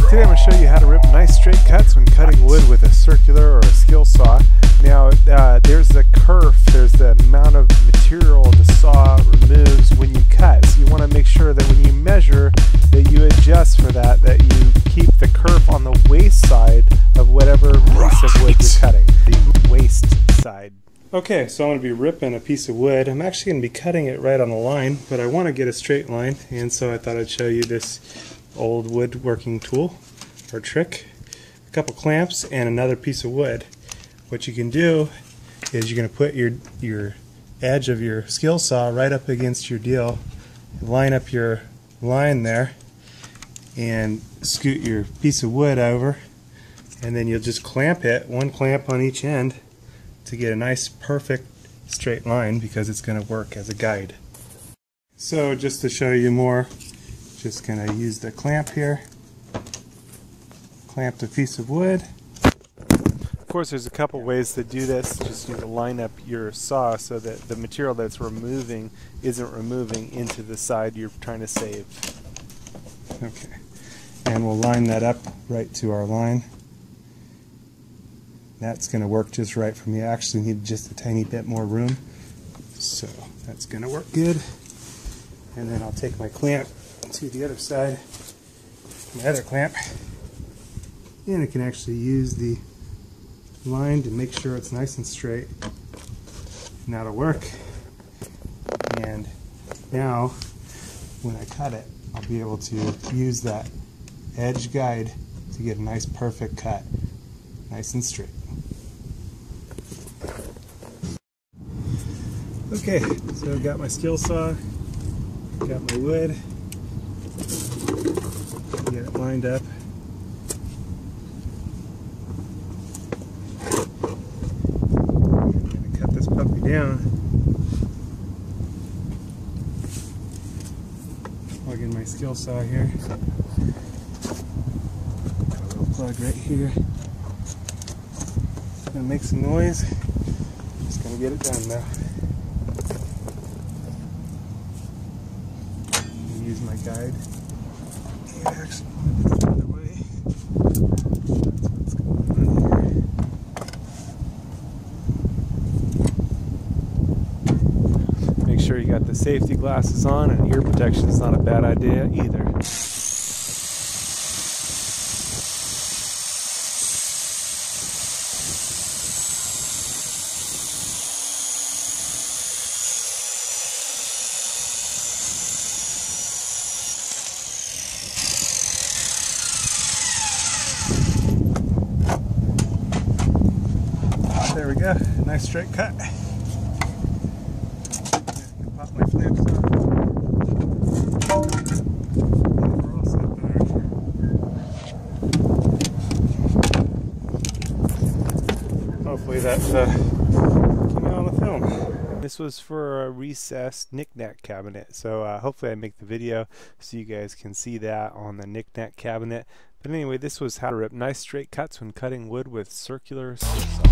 Today I'm going to show you how to rip nice straight cuts when cutting wood with a circular or a skill saw. Now there's the kerf, there's the amount of material the saw removes when you cut. So you want to make sure that when you measure that you adjust for that, that you keep the kerf on the waist side of whatever piece of wood you're cutting. The waist side. Okay, so I'm going to be ripping a piece of wood. I'm actually going to be cutting it right on the line, but I want to get a straight line, and so I thought I'd show you this old woodworking tool or trick. A couple clamps and another piece of wood. What you can do is you're going to put your edge of your skill saw right up against your deal, line up your line there, and scoot your piece of wood over, and then you'll just clamp it, one clamp on each end, to get a nice perfect straight line, because it's going to work as a guide. So just to show you more, just going to use the clamp here, clamp the piece of wood. Of course, there's a couple ways to do this. Just need to line up your saw so that the material that's removing isn't removing into the side you're trying to save. Okay, and we'll line that up right to our line. That's going to work just right for me. I actually need just a tiny bit more room, so that's going to work good. And then I'll take my clamp to the other side, my other clamp, and I can actually use the line to make sure it's nice and straight, and that'll work. And now when I cut it, I'll be able to use that edge guide to get a nice perfect cut, nice and straight. Okay, so I've got my skill saw, got my wood, get it lined up. I'm going to cut this puppy down. Plug in my skill saw here. Got a little plug right here. It's going to make some noise. Just going to get it done now. Use my guide. And actually want to put it the other way. That's what's going on here. Make sure you got the safety glasses on, and ear protection is not a bad idea either. There we go, nice straight cut. Pop my flaps on. We're all set there. Hopefully that came out on the film. This was for a recessed knick-knack cabinet, so hopefully I make the video so you guys can see that on the knick-knack cabinet. But anyway, this was how to rip nice straight cuts when cutting wood with circular skill saw.